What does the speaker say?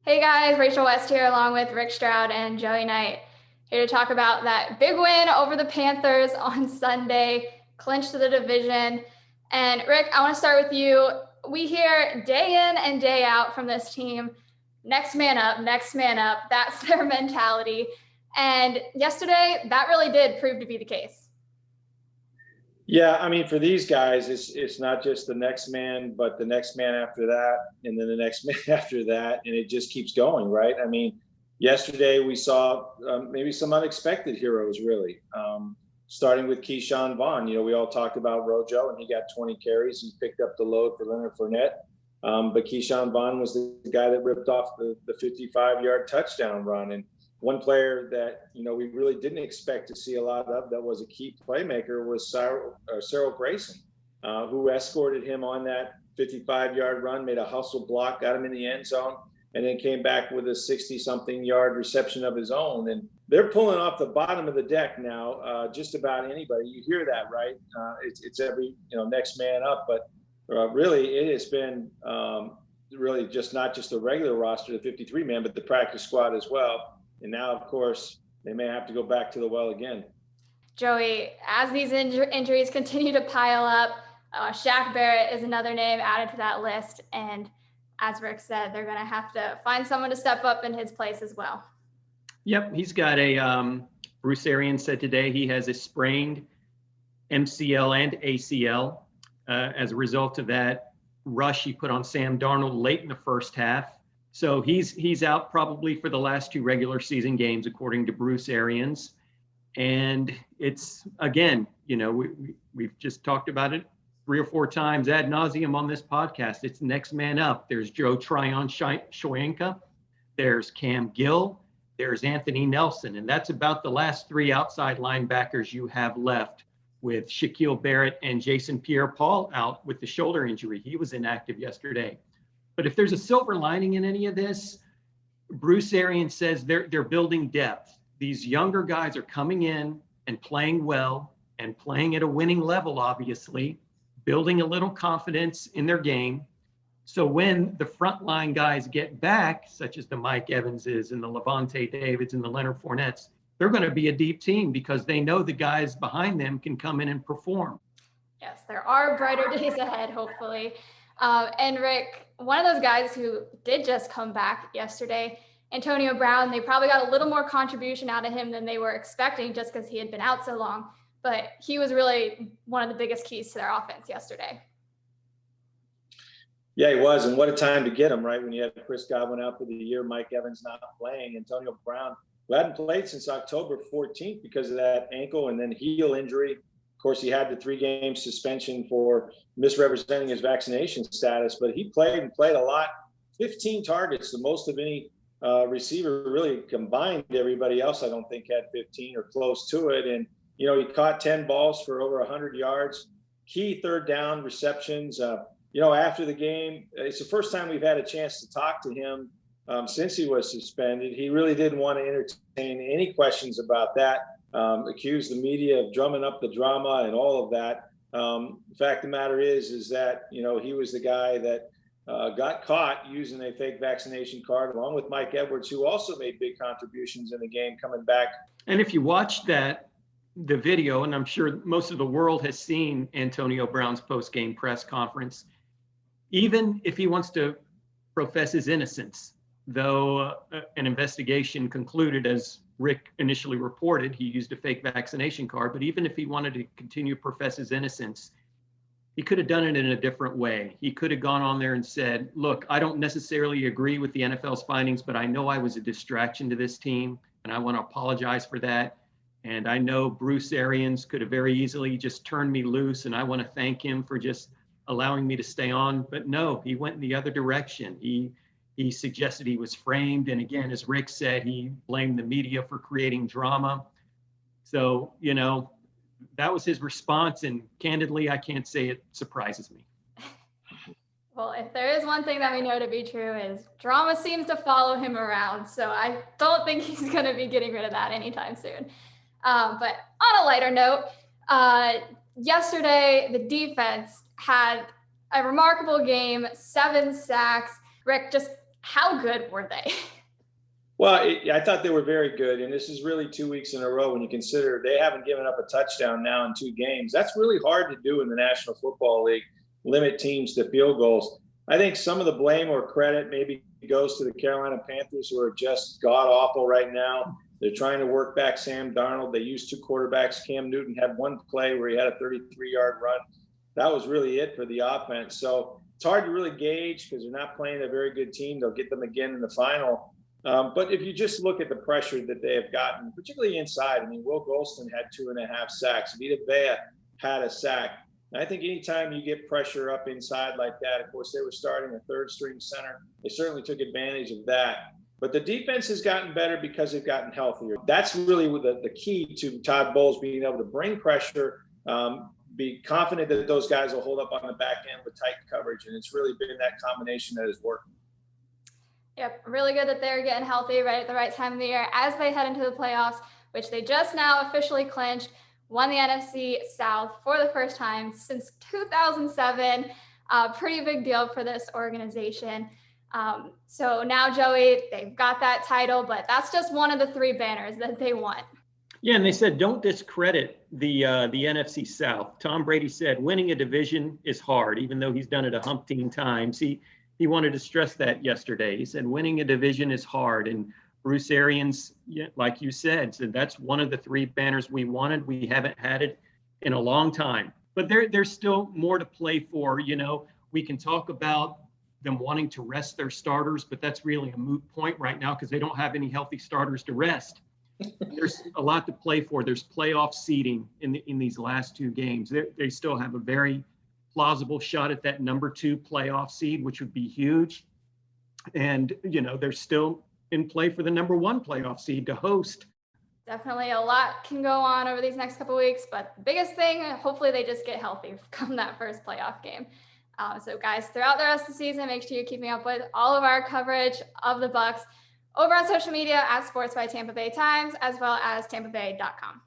Hey guys, Rachel West here along with Rick Stroud and Joey Knight, here to talk about that big win over the Panthers on Sunday, clinch to the division. And Rick, I want to start with you. We hear day in and day out from this team, next man up, next man up. That's their mentality. And yesterday, that really did prove to be the case. Yeah, I mean, for these guys, it's not just the next man, but the next man after that, and then the next man after that, and it just keeps going, right? I mean, yesterday we saw maybe some unexpected heroes, really. Starting with Keyshawn Vaughn. You know, we all talked about Rojo, and he got 20 carries. He picked up the load for Leonard Fournette. But Keyshawn Vaughn was the guy that ripped off the 55-yard touchdown run. And one player that, you know, we really didn't expect to see a lot of that was a key playmaker was Cyril Grayson, who escorted him on that 55-yard run, made a hustle block, got him in the end zone, and then came back with a 60-something yard reception of his own. And they're pulling off the bottom of the deck now, just about anybody. You hear that, right? It's every, next man up. But really, it has been really just not just the regular roster, the 53-man, but the practice squad as well. And now, of course, they may have to go back to the well again. Joey, as these injuries continue to pile up, Shaq Barrett is another name added to that list. And as Rick said, they're going to have to find someone to step up in his place as well. Yep, he's got a, Bruce Arians said today he has a sprained MCL and ACL. As a result of that rush he put on Sam Darnold late in the first half. So he's out probably for the last two regular season games, according to Bruce Arians. And it's, again, we've just talked about it 3 or 4 times ad nauseum on this podcast. It's next man up. There's Joe Tryon-Shoyinka. There's Cam Gill. There's Anthony Nelson. And that's about the last 3 outside linebackers you have left, with Shaquille Barrett and Jason Pierre-Paul out with the shoulder injury. He was inactive yesterday. But if there's a silver lining in any of this, Bruce Arians says they're building depth. These younger guys are coming in and playing well and playing at a winning level, obviously, building a little confidence in their game. So when the frontline guys get back, such as the Mike Evanses and the Levante Davids and the Leonard Fournettes, they're going to be a deep team because they know the guys behind them can come in and perform. Yes, there are brighter days ahead, hopefully. And Rick, one of those guys who did just come back yesterday, Antonio Brown, they probably got a little more contribution out of him than they were expecting just because he had been out so long. But he was really one of the biggest keys to their offense yesterday. Yeah, he was. And what a time to get him, right? When you had Chris Godwin out for the year, Mike Evans not playing, Antonio Brown, who hadn't played since October 14th because of that ankle and then heel injury. Of course, he had the 3-game suspension for misrepresenting his vaccination status, but he played a lot. 15 targets, the most of any receiver really combined. Everybody else, I don't think, had 15 or close to it. And, he caught 10 balls for over 100 yards, key third down receptions. After the game, it's the first time we've had a chance to talk to him since he was suspended. He really didn't want to entertain any questions about that. Accused the media of drumming up the drama and all of that. The fact of the matter is that, he was the guy that got caught using a fake vaccination card, along with Mike Edwards, who also made big contributions in the game coming back. And if you watch the video, and I'm sure most of the world has seen Antonio Brown's post-game press conference, even if he wants to profess his innocence, though an investigation concluded, as Rick initially reported, he used a fake vaccination card. But even if he wanted to continue to profess his innocence, he could have done it in a different way. He could have gone on there and said, look, I don't necessarily agree with the NFL's findings, but I know I was a distraction to this team, and I want to apologize for that. And I know Bruce Arians could have very easily just turned me loose, and I want to thank him for just allowing me to stay on. But no, he went in the other direction. He suggested he was framed. And again, as Rick said, he blamed the media for creating drama. So, that was his response. And candidly, I can't say it surprises me. Well, if there is one thing that we know to be true is drama seems to follow him around. So I don't think he's going to be getting rid of that anytime soon. But on a lighter note, yesterday, the defense had a remarkable game, 7 sacks. Rick, just How good were they? Well, I thought they were very good, and this is really 2 weeks in a row when you consider they haven't given up a touchdown now in 2 games. That's really hard to do in the National Football League, limit teams to field goals. I think some of the blame or credit maybe goes to the Carolina Panthers, who are just god awful right now. They're trying to work back Sam Darnold. They used 2 quarterbacks. Cam Newton had one play where he had a 33-yard run. That was really it for the offense. So it's hard to really gauge because they're not playing a very good team. They'll get them again in the final. But if you just look at the pressure that they have gotten, particularly inside, I mean, Will Golston had 2.5 sacks. Vita Vea had a sack. And I think anytime you get pressure up inside like that, of course, they were starting a third-string center. They certainly took advantage of that. But the defense has gotten better because they've gotten healthier. That's really the key to Todd Bowles being able to bring pressure, be confident that those guys will hold up on the back end with tight coverage. And it's really been that combination that is working. Yep, really good that they're getting healthy right at the right time of the year as they head into the playoffs, which they just now officially clinched, won the NFC South for the first time since 2007. Pretty big deal for this organization. So now, Joey, they've got that title, but that's just one of the 3 banners that they won. Yeah, and they said don't discredit the NFC South. Tom Brady said winning a division is hard, even though he's done it a umpteen times. He wanted to stress that yesterday. He said winning a division is hard. And Bruce Arians, like you said that's one of the 3 banners we wanted. We haven't had it in a long time. But there's still more to play for. You know, we can talk about them wanting to rest their starters, but that's really a moot point right now because they don't have any healthy starters to rest. There's a lot to play for. There's playoff seeding in these last 2 games. They still have a very plausible shot at that number 2 playoff seed, which would be huge. And, you know, they're still in play for the number 1 playoff seed to host. Definitely a lot can go on over these next couple of weeks, but the biggest thing, hopefully they just get healthy come that first playoff game. So guys, throughout the rest of the season, make sure you're keeping up with all of our coverage of the Bucs over on social media at Sports by Tampa Bay Times, as well as tampabay.com.